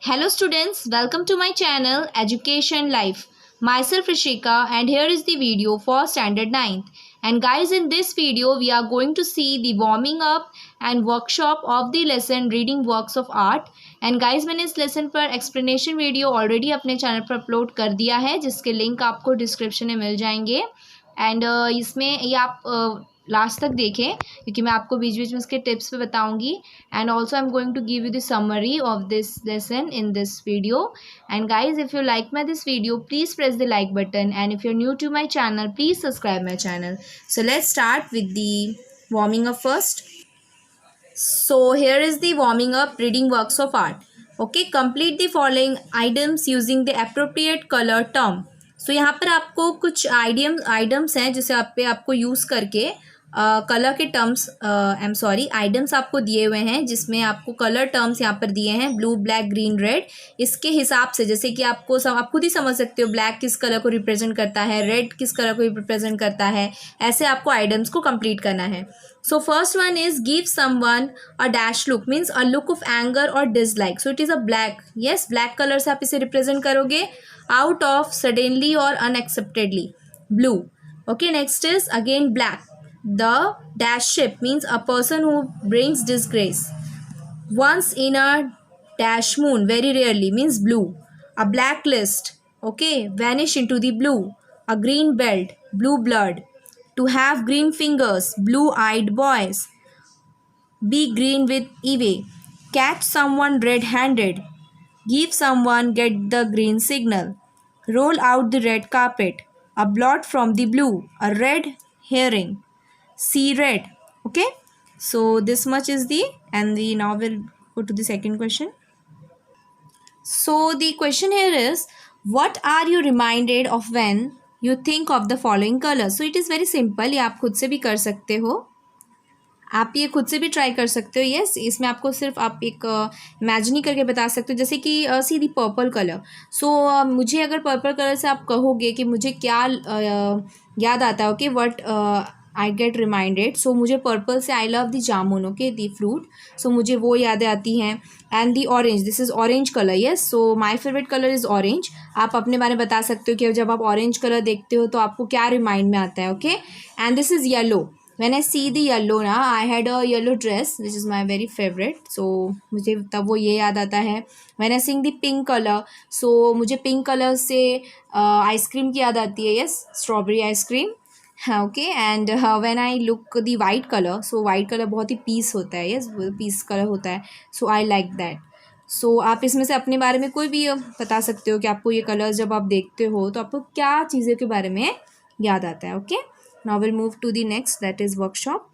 Hello students, welcome to my channel Education Life. Myself Rishika and here is the video for standard 9th. And guys, in this video we are going to see the warming up and workshop of the lesson reading works of art. And guys, मैंने इस lesson पर explanation video already अपने channel पर upload कर दिया है जिसके link आपको डिस्क्रिप्शन में मिल जाएंगे। एंड इसमें ये आप लास्ट तक देखें क्योंकि मैं आपको बीच बीच में इसके टिप्स पे बताऊंगी। And also I am going to give you the summary of this lesson in this video. And guys, if you like my this video please press the like button and if you are new to my channel please subscribe my channel. So let's start with the warming up first. So here is the warming up reading works of art. Okay, complete the following items using the appropriate color term. So यहाँ पर आपको कुछ items हैं जिसे आपको use करके colour के terms I am sorry items आपको दिए हुए हैं जिसमें आपको कलर टर्म्स यहाँ पर दिए हैं ब्लू ब्लैक ग्रीन रेड। इसके हिसाब से जैसे कि आप खुद ही समझ सकते हो ब्लैक किस कलर को रिप्रेजेंट करता है, रेड किस कलर को रिप्रेजेंट करता है, ऐसे आपको आइटम्स को कंप्लीट करना है. So first one is give someone a dash look means a look of anger or dislike. So it is a black. Yes, black color से आप इसे represent करोगे. Out of, suddenly or unacceptedly. Blue. Okay, next is again black. The dash ship means a person who brings disgrace. Once in a dash moon, very rarely means blue. A blacklist. Okay, vanish into the blue. A green belt, blue blood. To have green fingers, blue-eyed boys. Be green with Eve. Catch someone red-handed. Give someone get the green signal. Roll out the red carpet. A blot from the blue. A red herring. See red. Okay. So this much is now we'll go to the second question. So the question here is, what are you reminded of when you think of the following colors? So it is very simple. ये आप खुद से भी कर सकते हो, आप ये खुद से भी ट्राई कर सकते हो. यस, इसमें आपको सिर्फ आप एक इमेजिन ही करके बता सकते हो. जैसे कि सी दी पर्पल कलर. सो मुझे अगर पर्पल कलर से आप कहोगे कि मुझे क्या याद आता है, okay, what I get reminded. So मुझे पर्पल से I love the jamun, okay, the fruit. So मुझे वो यादें आती हैं. And the orange, this is orange colour. Yes, so my favourite colour is orange. आप अपने बारे में बता सकते हो कि जब आप ऑरेंज कलर देखते हो तो आपको क्या रिमाइंड में आता है. Okay, and this is yellow. When I see the yellow ना, I had a yellow dress which is my very favorite. So मुझे तब वो ये याद आता है. When I sing the pink color, so मुझे पिंक कलर से आइसक्रीम की याद आती है. Yes, strawberry ice cream. हाँ, okay. And when I look the white colour, so white colour बहुत ही पीस होता है. यस, पीस कलर होता है. सो आई लाइक दैट. सो आप इसमें से अपने बारे में कोई भी बता सकते हो कि आपको ये कलर्स जब आप देखते हो तो आपको क्या चीज़ों के बारे में याद आता है. Okay, now we'll move to the next, that is workshop.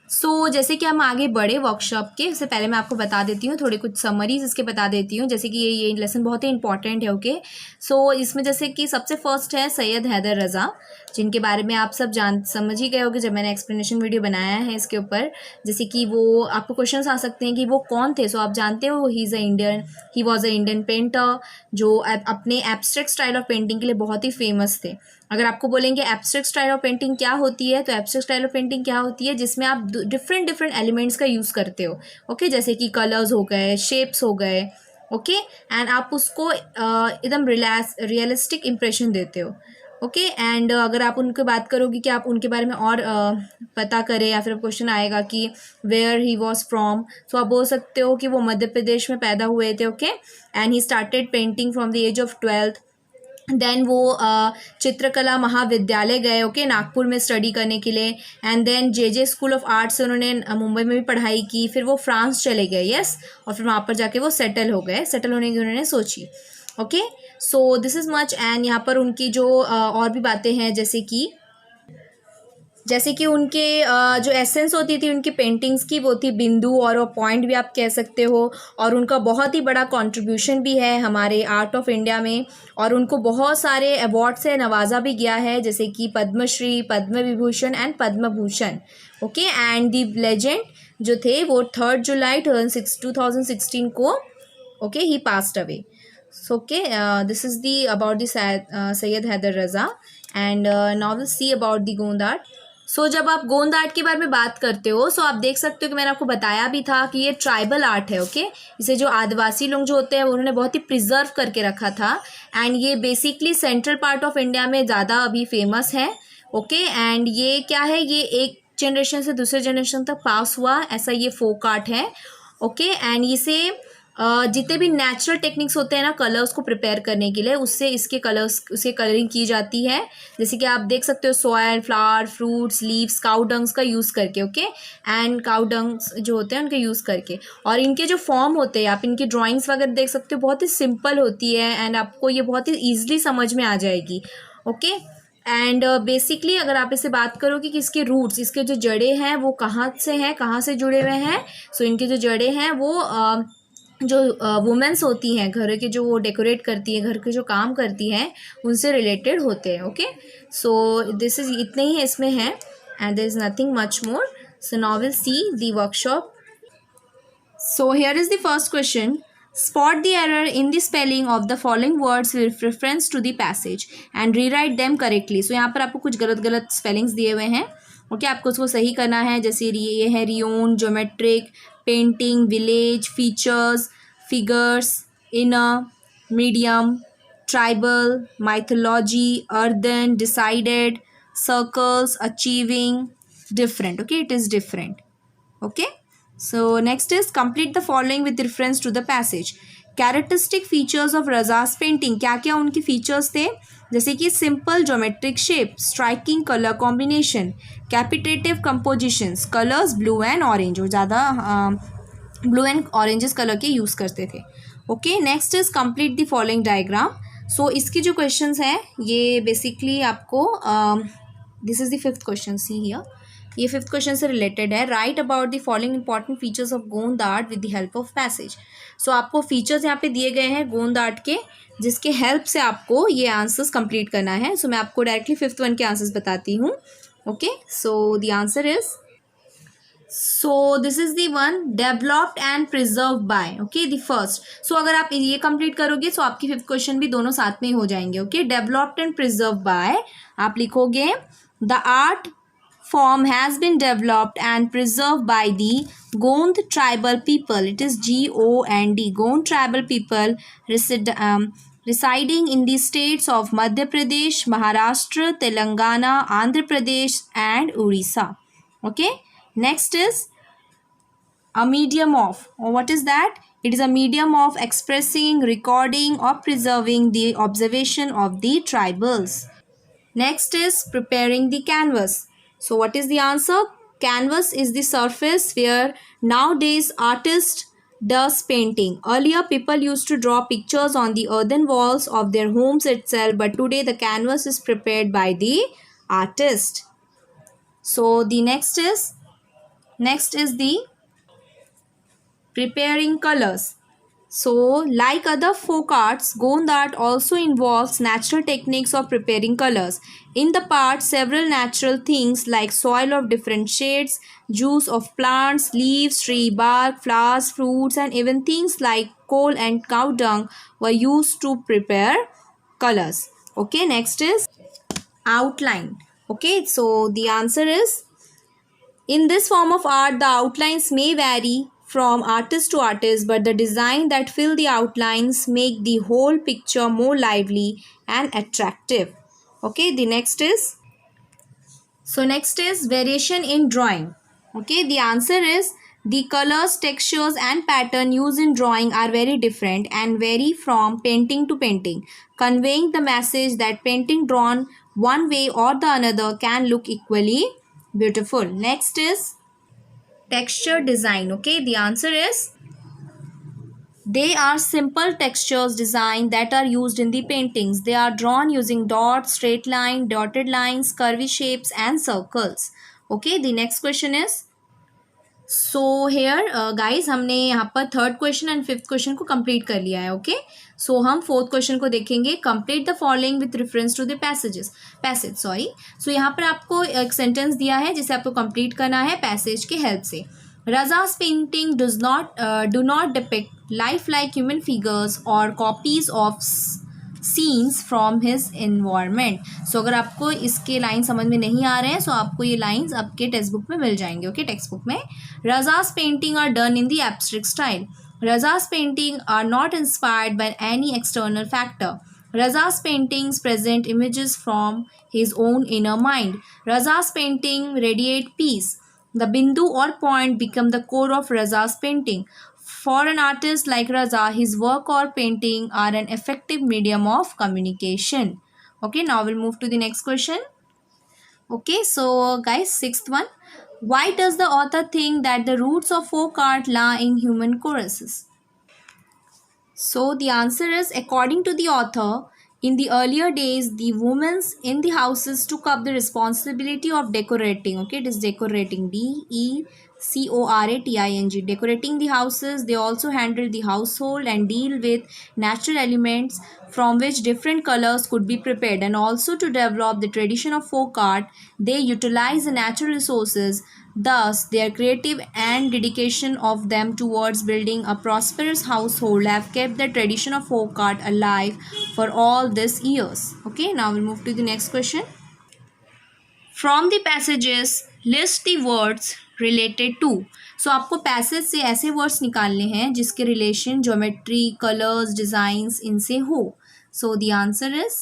सो जैसे कि हम आगे बढ़े वर्कशॉप के, उससे पहले मैं आपको बता देती हूँ थोड़े कुछ समरीज इसके बता देती हूँ. जैसे कि ये लेसन बहुत ही इंपॉर्टेंट है. ओके, सो इसमें जैसे कि सबसे फर्स्ट है सैयद हैदर रज़ा, जिनके बारे में आप सब समझ ही गए होगे जब मैंने एक्सप्लेनेशन वीडियो बनाया है इसके ऊपर. जैसे कि वो आपको क्वेश्चन आ सकते हैं कि वो कौन थे. सो आप जानते हो he was a Indian painter जो अपने एब्स्ट्रैक्ट स्टाइल ऑफ पेंटिंग के लिए बहुत ही फेमस थे. अगर आपको बोलेंगे एब्स्ट्रैक्ट स्टाइल ऑफ पेंटिंग क्या होती है, तो एब्स्ट्रैक्ट स्टाइल ऑफ पेंटिंग क्या होती है जिसमें आप डिफरेंट एलिमेंट्स का यूज़ करते हो. ओके, जैसे कि कलर्स हो गए, शेप्स हो गए. ओके, एंड आप उसको एकदम रियलिस्टिक इम्प्रेशन देते हो. ओके, एंड अगर आप उनकी बात करोगे कि आप उनके बारे में और पता करें या फिर क्वेश्चन आएगा कि वेयर ही वॉज फ्रॉम, सो आप बोल सकते हो कि वो मध्य प्रदेश में पैदा हुए थे. Okay, and he started painting from the age of 12th. Then वो चित्रकला महाविद्यालय गए. ओके, नागपुर में स्टडी करने के लिए. And then J school of arts से उन्होंने मुंबई में भी पढ़ाई की. फिर वो फ्रांस चले गए. यस, और फिर वहाँ पर जाके वो सेटल हो गए. सेटल होने की उन्होंने सोची. Okay, so this is much. And यहाँ पर उनकी जो और भी बातें हैं जैसे कि उनके जो एसेंस होती थी उनकी पेंटिंग्स की, वो थी बिंदु और वो पॉइंट भी आप कह सकते हो. और उनका बहुत ही बड़ा कंट्रीब्यूशन भी है हमारे आर्ट ऑफ इंडिया में. और उनको बहुत सारे अवार्ड से नवाजा भी गया है, जैसे कि Padmashri, Padma Vibhushan and Padma Bhushan. Okay, and the legend जो थे वो 3 जुलाई 2016 को okay he passed away. So okay, this is the about the Sayyid Haider Raza. And now we'll see about the Gond art. जब आप गोंद आर्ट के बारे में बात करते हो आप देख सकते हो कि मैंने आपको बताया भी था कि ये ट्राइबल आर्ट है। ओके, इसे जो आदिवासी लोग जो होते हैं उन्होंने बहुत ही प्रिजर्व करके रखा था एंड ये basically central part of India में ज़्यादा अभी फेमस है। ओके, एंड ये क्या है, ये एक जनरेशन से दूसरे जनरेशन तक पास हुआ ऐसा ये फोक आर्ट है। ओके, एंड इसे जितने भी नेचुरल टेक्निक्स होते हैं ना कलर्स को प्रिपेयर करने के लिए, उससे उसके कलरिंग की जाती है। जैसे कि आप देख सकते हो soil, flower, fruits, leaves, cow dungs का यूज़ करके। ओके, एंड काउ डंग्स जो होते हैं उनके यूज़ करके, और इनके जो फॉर्म होते हैं आप इनकी ड्राइंग्स वगैरह देख सकते हो, बहुत ही सिंपल होती है एंड आपको ये बहुत ही ईजिली समझ में आ जाएगी। ओके, एंड बेसिकली अगर आप इसे बात करोगे कि इसके रूट्स, इसके जो जड़ें हैं वो कहाँ से हैं, कहाँ से जुड़े हुए हैं, इनके जो जड़ें हैं वो जो वुमेन्स होती हैं घर के, जो वो डेकोरेट करती है, घर के जो काम करती हैं, उनसे रिलेटेड होते हैं। ओके, सो दिस इज इतने ही इसमें है and there is nothing much more. So now will see the workshop. So here is the first question. Spot the error in the spelling of the following words with reference to the passage and rewrite them correctly. So यहाँ पर आपको कुछ गलत गलत spellings दिए हुए हैं। Okay, आपको उसको सही करना है। जैसे ये है rayon, geometric, painting, village, features, figures, inner, medium, tribal, mythology, earthen, decided, circles, achieving, different. Okay, it is different. Okay, so next is complete the following with reference to the passage. Characteristic features of Raza's painting, क्या क्या उनकी features थे, जैसे कि simple geometric shape, striking color combination, capitative compositions, colors blue and orange, वो ज़्यादा blue and oranges color के use करते थे। Okay, next is complete the following diagram. So इसकी जो questions हैं ये basically आपको this is the fifth question, see here, ये फिफ्थ क्वेश्चन से रिलेटेड है। Write about the following important features of Gond art with the help of passage. So आपको features यहाँ पे दिए गए हैं गोंद आर्ट के, जिसके हेल्प से आपको ये आंसर्स कंप्लीट करना है। सो मैं आपको डायरेक्टली फिफ्थ वन के आंसर्स बताती हूँ। Okay, so the answer is, so this is the one, developed and preserve by. Okay, the first. So अगर आप ये कंप्लीट करोगे तो आपकी फिफ्थ क्वेश्चन भी दोनों साथ में ही हो जाएंगे। Okay, developed and preserve by आप लिखोगे the art form has been developed and preserved by the Gond tribal people. It is Gond, Gond tribal people residing in the states of Madhya Pradesh, Maharashtra, Telangana, Andhra Pradesh and Orissa. Okay, next is a medium of, or what is that? It is a medium of expressing, recording or preserving the observation of the tribals. Next is preparing the canvas. So what is the answer? Canvas is the surface where nowadays artist does painting. Earlier people used to draw pictures on the earthen walls of their homes itself, but today the canvas is prepared by the artist. So the next is the preparing colors. So, like other folk arts, Gond art also involves natural techniques of preparing colors. In the part, several natural things like soil of different shades, juice of plants, leaves, tree bark, flowers, fruits, and even things like coal and cow dung were used to prepare colors. Okay, next is outline. Okay, so the answer is, in this form of art, the outlines may vary from artist to artist, but the design that fill the outlines make the whole picture more lively and attractive. Okay, the next is variation in drawing. Okay, the answer is, the colors, textures and pattern used in drawing are very different and vary from painting to painting, conveying the message that painting drawn one way or the another can look equally beautiful. Next is texture design. Okay, the answer is, they are simple textures design that are used in the paintings. They are drawn using dots, straight line, dotted lines, curvy shapes and circles. Okay, the next question is, so here guys हमने यहाँ पर third question and fifth question को complete कर लिया है। Okay, सो हम fourth question को देखेंगे। Complete the following with reference to the passage so यहाँ पर आपको एक सेंटेंस दिया है जिसे आपको कंप्लीट करना है पैसेज के हेल्प से। Raza's painting do not depict life like human figures or copies of scenes from his environment. So अगर आपको इसके लाइन समझ में नहीं आ रहे हैं, so आपको ये लाइंस आपके टेक्स्ट बुक में मिल जाएंगे. ओके, टेक्स्ट बुक में. Raza's painting are done in the abstract style. Raza's painting are not inspired by any external factor. Raza's paintings present images from his own inner mind. Raza's painting radiate peace. The bindu or point become the core of Raza's painting. For an artist like Raza, his work or painting are an effective medium of communication. Okay, now we'll move to the next question. Okay, so guys, sixth one. Why does the author think that the roots of folk art lie in human choruses? So the answer is, according to the author, in the earlier days, the women in the houses took up the responsibility of decorating. Okay, it is decorating, decorating, decorating the houses. They also handled the household and deal with natural elements from which different colors could be prepared. And also to develop the tradition of folk art, they utilize the natural resources. Thus, their creative and dedication of them towards building a prosperous household have kept the tradition of folk art alive for all these years. Okay, now we'll move to the next question. From the passages, list the words related to. So आपको passage से ऐसे words निकालने हैं जिसके relation geometry, colours, designs इनसे हो. So the answer is,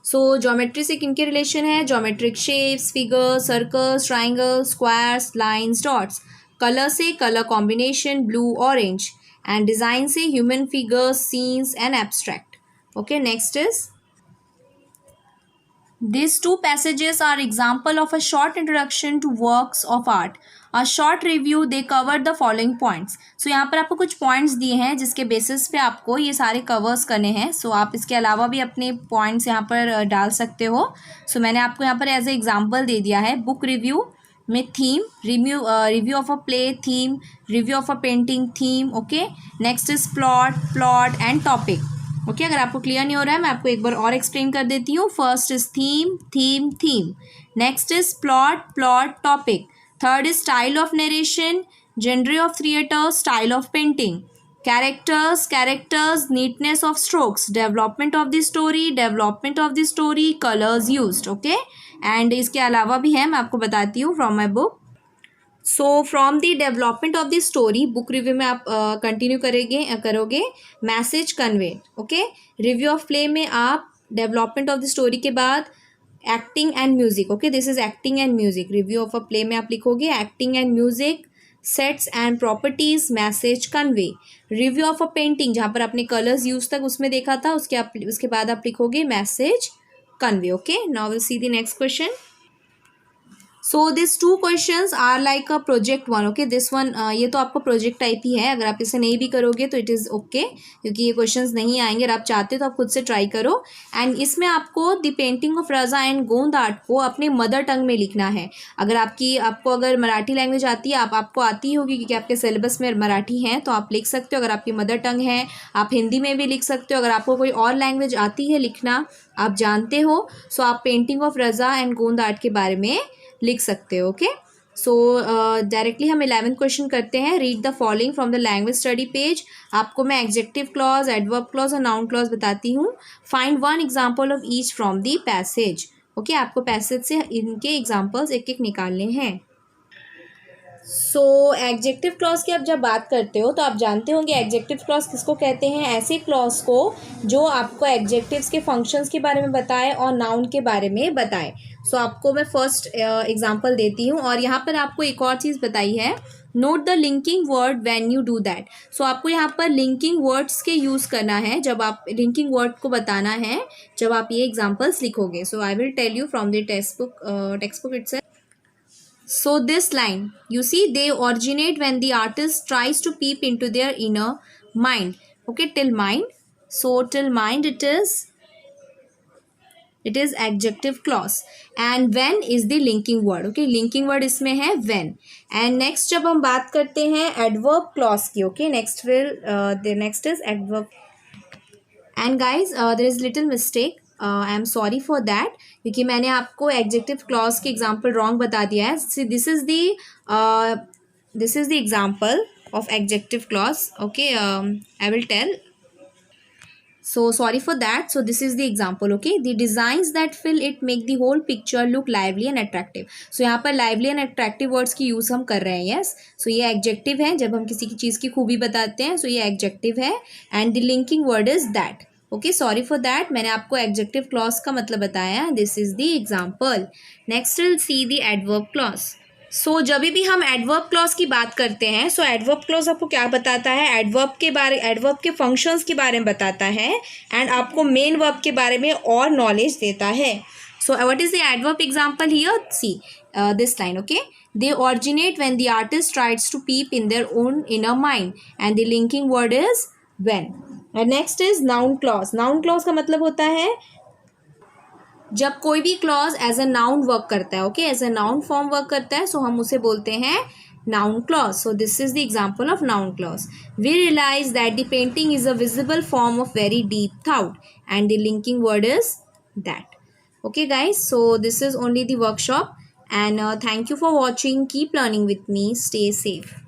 so geometry से किनके रिलेशन है? Geometric shapes, figures, circles, triangle, squares, lines, dots. Colour से colour combination, blue, orange. And design से human figures, scenes and abstract. Okay, next is, these two passages are example of a short introduction to works of art. A short review, they covered the following points. So यहाँ पर आपको कुछ points दिए हैं जिसके basis पे आपको ये सारे covers करने हैं. So आप इसके अलावा भी अपने points यहाँ पर डाल सकते हो. So मैंने आपको यहाँ पर as a example दे दिया है. Book review में theme, review of a play, theme, review of a painting, theme. Okay, next is plot and topic. Okay, अगर आपको क्लियर नहीं हो रहा है मैं आपको एक बार और एक्सप्लेन कर देती हूँ. First is theme. Next is plot topic. Third is style of narration, genre of theatre, style of painting. Characters, neatness of strokes, development of the story, colours used. Okay, and इसके अलावा भी है, मैं आपको बताती हूँ from my book. So from the development of the story, book review में आप कंटिन्यू करोगे message convey. Okay, review of play में आप डेवलपमेंट ऑफ द स्टोरी के बाद acting and music. Okay, this is acting and music. Review of a play में आप लिखोगे acting and music, sets and properties, message convey. Review of a painting, जहाँ पर आपने कलर्स यूज तक उसमें देखा था, उसके बाद आप लिखोगे message convey. Okay, now will see the next question. So this two questions are like a project one. Okay, this one ये तो आपको प्रोजेक्ट टाइप ही है. अगर आप इसे नहीं भी करोगे तो इट इज़ ओके, क्योंकि ये क्वेश्चंस नहीं आएंगे. अगर आप चाहते हो तो आप खुद से ट्राई करो. एंड इसमें आपको the painting of Raza and गोंद आर्ट को अपने मदर टंग में लिखना है. आपको अगर मराठी लैंग्वेज आती है, आपको आती होगी क्योंकि आपके सिलेबस में मराठी है, तो आप लिख सकते हो. अगर आपकी मदर टंग है, आप हिंदी में भी लिख सकते हो. अगर आपको कोई और लैंग्वेज आती है लिखना, आप जानते हो, सो आप पेंटिंग ऑफ रजा एंड गोंद आर्ट के बारे में लिख सकते हो. ओके, सो डायरेक्टली हम 11th क्वेश्चन करते हैं. Read the following from the language study page. आपको मैं एडजेक्टिव क्लॉज, एडवर्ब क्लॉज और नाउन क्लॉज बताती हूँ. Find one example of each from the passage. Okay, आपको पैसेज से इनके एग्जाम्पल्स एक एक निकालने हैं. सो एडजेक्टिव क्लॉज की आप जब बात करते हो तो आप जानते होंगे एडजेक्टिव क्लॉज किसको कहते हैं. ऐसे क्लॉज को जो आपको एडजेक्टिव्स के फंक्शंस के बारे में बताए और नाउन के बारे में बताए. सो आपको मैं फर्स्ट एग्जांपल देती हूँ. और यहाँ पर आपको एक और चीज़ बताई है, note the linking word when you do that. So आपको यहाँ पर लिंकिंग वर्ड्स के यूज़ करना है जब आप लिंकिंग वर्ड को बताना है, जब आप ये एग्जाम्पल्स लिखोगे. So I will tell you from the textbook itself. So this line, you see, they originate when the artist tries to peep into their inner mind. Okay, till mind. So till mind it is adjective clause. And when is the linking word. Okay, linking word इसमें है when. And next जब हम बात करते हैं adverb clause की. Okay, the next is adverb. And guys, there is little mistake. I am sorry for that, क्योंकि मैंने आपको एडजेक्टिव क्लॉज के एग्जाम्पल रॉन्ग बता दिया है. This is the example of adjective clause. Okay, I will tell. So sorry for that. So this is the example. Okay, the designs that fill it make the whole picture look lively and attractive. So यहाँ पर lively and attractive words की use हम कर रहे हैं. Yes. So ये adjective है, जब हम किसी की चीज़ की खूबी बताते हैं. So ये adjective है and the linking word is that. Okay, sorry for that, मैंने आपको एडजेक्टिव क्लॉज का मतलब बताया. This is the example. Next will see the adverb clause. So जब भी हम एडवर्ब क्लॉज की बात करते हैं, सो एडवर्ब क्लॉज आपको क्या बताता है, एडवर्ब के फंक्शंस के बारे में बताता है एंड आपको मेन वर्ब के बारे में और नॉलेज देता है. So what is the adverb example here? See this line. Okay, they originate when the artist tries to peep in their own inner mind and the linking word is when. और next is noun clause. Noun clause का मतलब होता है जब कोई भी clause as a noun work करता है. ओके, as a noun form work करता है, सो हम उसे बोलते हैं noun clause. So this is the example of noun clause. We realize that the painting is a visible form of very deep thought and the linking word is that. Okay guys, so this is only the workshop and thank you for watching. Keep learning with me. Stay safe.